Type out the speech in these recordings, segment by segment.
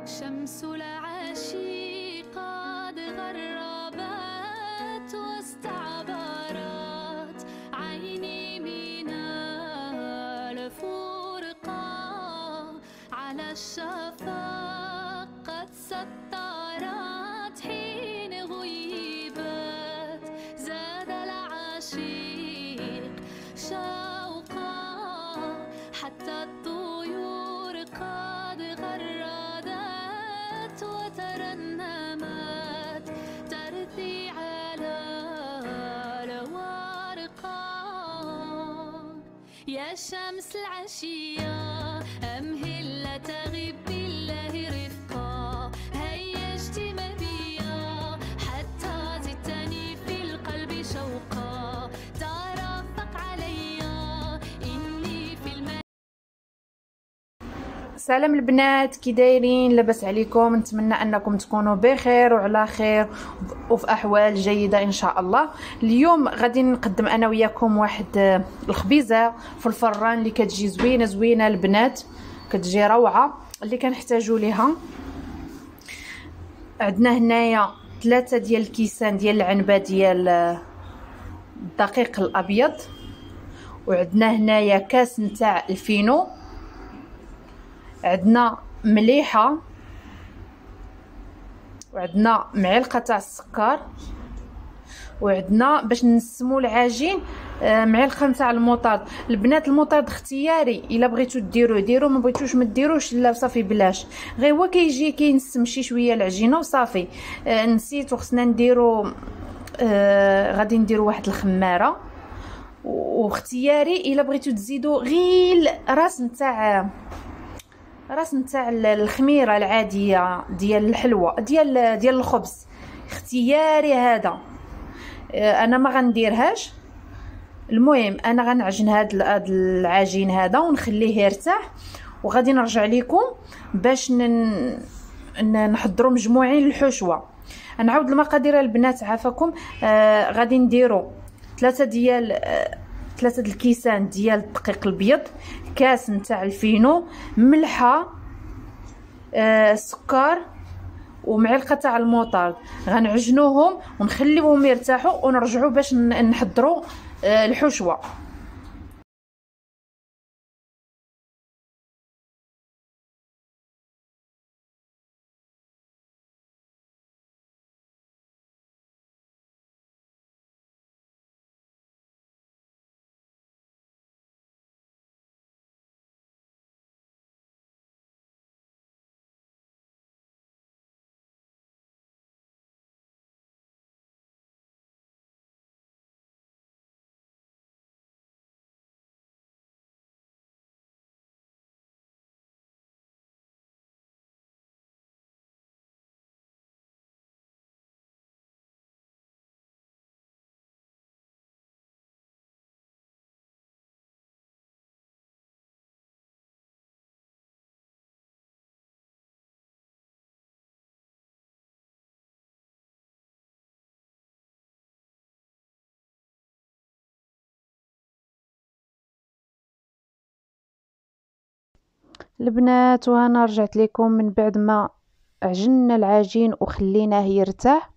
شمس العاشي قد غربت واستعبرت عيني من الفرقة، على الشفق قد سطرت حين غيبت، زاد العشيق شوقا حتى الطيور قد غردت وترنمت ترثي على الورقة. يا شمس العشية أمهل لا تغب بالله رفقا، هيا اجتمع بيا حتى زدتني في القلب شوقا، ترفق عليا إني في سلام البنات، كي دايرين؟ لاباس عليكم؟ نتمنى انكم تكونوا بخير وعلى خير وفي احوال جيده ان شاء الله. اليوم غادي نقدم انا وياكم واحد الخبيزه في الفران اللي كتجي زوينه زوينه البنات، كتجي روعه. اللي كنحتاجوا ليها عندنا هنايا 3 ديال الكيسان ديال العنبه ديال الدقيق الابيض، وعندنا هنايا كاس نتاع الفينو، عندنا مليحه، وعندنا معلقه تاع السكر، وعندنا باش نسمو العجين معلقه تاع المطارد. البنات المطارد اختياري، الا بغيتو ديروا ما بغيتوش ما ديروش، لا صافي بلاش، غير هو كيجي كينسم شي شويه العجينه وصافي. نسيت وخصنا نديروا غادي نديروا واحد الخماره، واختياري الا بغيتو تزيدوا غير راس نتاع الخميره العاديه ديال الحلوه ديال الخبز، اختياري هذا. انا ما غنديرهاش. المهم انا غنعجن هذا العجين هذا ونخليه يرتاح، وغادي نرجع لكم باش نحضروا مجموعين الحشوه. نعاود المقادير البنات عافاكم. غادي نديروا 3 ديال الكيسان ديال الدقيق الابيض، كاس نتاع الفينو، ملحه، سكر، ومعلقه تاع المطارد. غنعجنوهم ونخليوهم يرتاحوا ونرجعوا باش نحضروا الحشوه. البنات وهنا رجعت لكم من بعد ما عجننا العجين وخليناه يرتاح.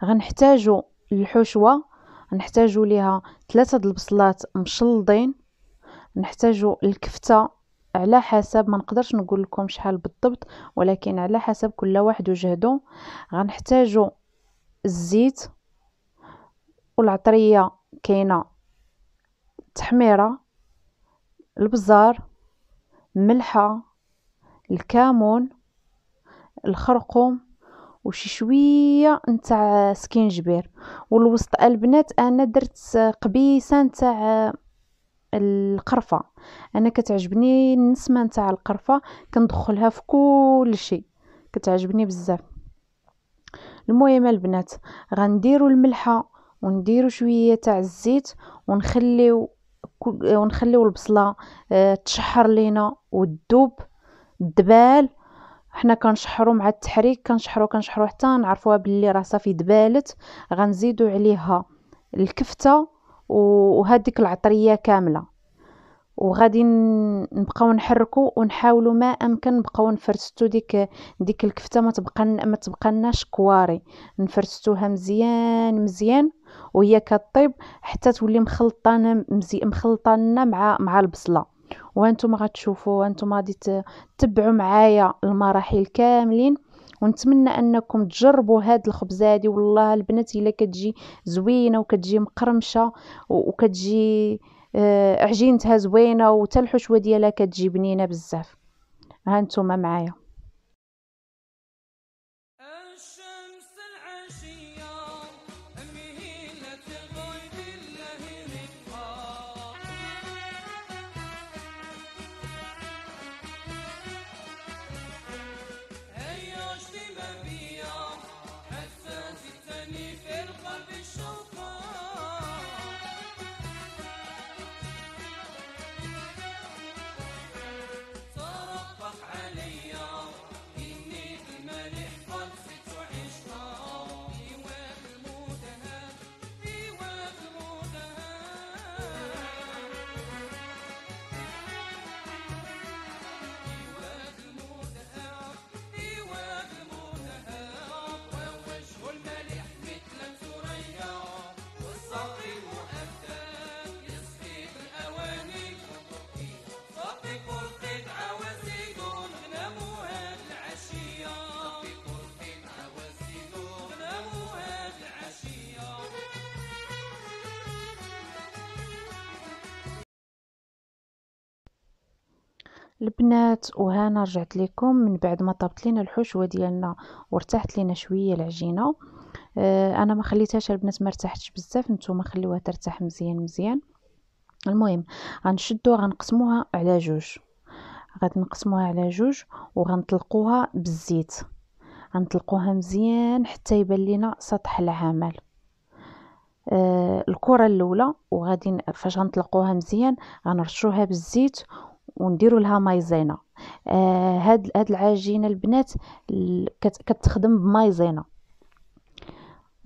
غنحتاجوا الحشوه، نحتاجوا ليها 3 البصلات مشلضين، نحتاجوا الكفته على حسب، ما نقدرش نقول لكم شحال بالضبط، ولكن على حسب كل واحد وجهده. غنحتاجوا الزيت والعطريه، كاينه تحميره، البزار، ملحه، الكمون، الخرقوم، وشي شويه نتاع سكينجبير. والوسط البنات انا درت قبيسه نتاع القرفه، انا كتعجبني النسمه نتاع القرفه، كندخلها في كل شيء، كتعجبني بزاف. المهم البنات غنديروا الملحه ونديروا شويه تاع الزيت ونخليو البصله تشحر لينا وتذوب الدبال. حنا كنشحروا مع التحريك، كنشحروا حتى نعرفوها باللي راه صافي دبالت. غنزيدوا عليها الكفته وهذيك العطريه كامله، وغادي نبقاو نحركوا ونحاولوا ما امكن نبقاو نفرستوا ديك الكفته ما تبقى لناش كواري. نفرستوها مزيان مزيان وهي كطيب حتى تولي مخلطه لنا مع البصله. وانتم غتشوفوا، انتم غادي تتبعوا معايا المراحل كاملين. ونتمنى انكم تجربوا هاد الخبزه هادي. والله البنات الا كتجي زوينه وكتجي مقرمشه وكتجي عجينتها زوينه وتا الحشوه ديالها كتجي بنينه بزاف. ها نتوما معايا. الشمس العشية مهيلة غيب الله رفقا هيا اجتمع بيا حتى زدتني في القلب الشوقا ترفق عليا إني بمالح قد زدت عشقا إيواء المدهان إيواء المدهان إيواء المدهان إيواء المدهان ووجه الملح مثل الثريا والصوت المؤثر يسقي بالأواني صفق القطعة وزيد غنمها العشية صفق القطعة وزيد غنمها العشية. البنات وهنا رجعت لكم من بعد ما طابت لينا الحشوه ديالنا وارتاحت لينا شويه العجينه. انا ما خليتهاش البنات ما ارتاحتش بزاف، نتوما خليوها ترتاح مزيان مزيان. المهم غنشدو غنقسموها على جوج، غادي نقسموها على جوج وغنطلقوها بالزيت. غنطلقوها مزيان حتى يبان لينا سطح العمل. الكره الاولى وغادي فاش غنطلقوها مزيان غنرشوها بالزيت ونديروا لها مايزينا. هاد العجينه البنات كتخدم بمايزينا.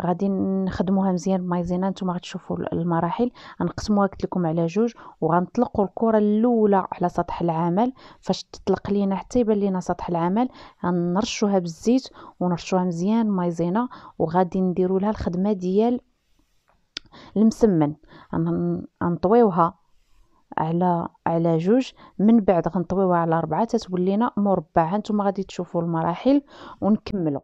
غادي نخدموها مزيان بمايزينا. نتوما غتشوفوا المراحل. غنقسموها قلت لكم على جوج وغنطلقوا الكره الاولى على سطح العمل. فاش تطلق لينا حتى يبان لينا سطح العمل غنرشوها بالزيت ونرشوها مزيان مايزينا وغادي نديروا لها الخدمه ديال المسمن. غنطويوها على جوج، من بعد غنطويوها على 4 تتولينا مربع. هانتوما غادي تشوفوا المراحل ونكملوا.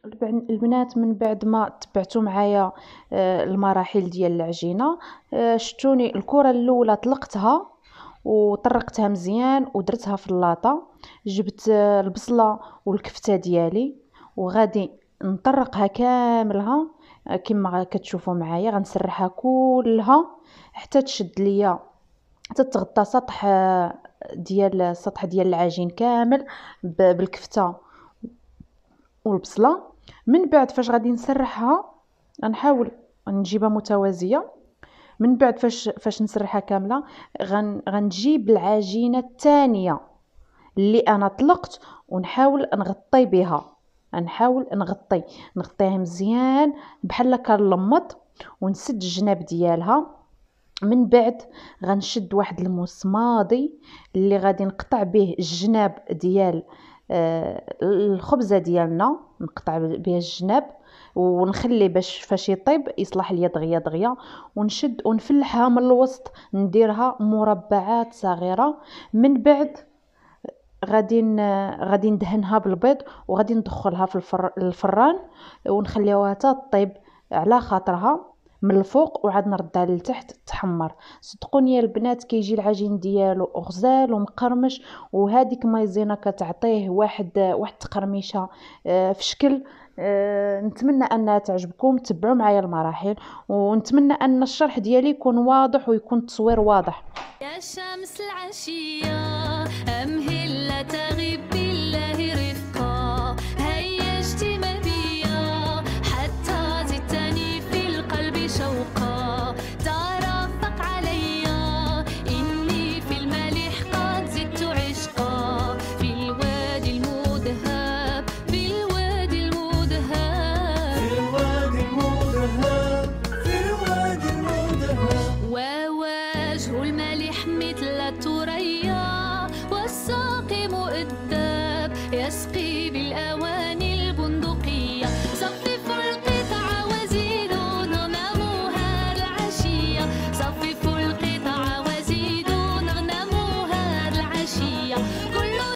البنات من بعد ما تبعتوا معايا المراحل ديال العجينه، شتوني الكره الاولى طلقتها وطرقتها مزيان ودرتها في اللاطه. جبت البصله والكفته ديالي وغادي نطرقها كاملها كما كتشوفوا معايا. غنسرحها كلها حتى تشد ليا، حتى تغطى سطح ديال العجين كامل بالكفته والبصله. من بعد فاش غادي نسرحها غنحاول نجيبها متوازيه. من بعد فاش نسرحها كامله غنجيب العجينه الثانيه اللي انا طلقت ونحاول نغطي بها. نحاول نغطيها مزيان بحال كنلمط ونسد الجناب ديالها. من بعد غنشد واحد المسماضي اللي غادي نقطع به الجناب ديال الخبزه ديالنا، نقطع به الجناب ونخلي باش فاش يطيب يصلح ليا دغيا دغيا، ونشد ونفلحها من الوسط، نديرها مربعات صغيره. من بعد غادي ندهنها بالبيض وغادي ندخلها في الفران ونخليوها حتى طيب على خاطرها من الفوق، وعاد نردها لتحت تحمر. صدقوني يا البنات كيجي العجين ديالو غزال ومقرمش، وهذيك مايزينا كتعطيه واحد التقرميشه في شكل. نتمنى انها تعجبكم. تبعوا معايا المراحل، ونتمنى ان الشرح ديالي يكون واضح ويكون التصوير واضح. يا شمس العشية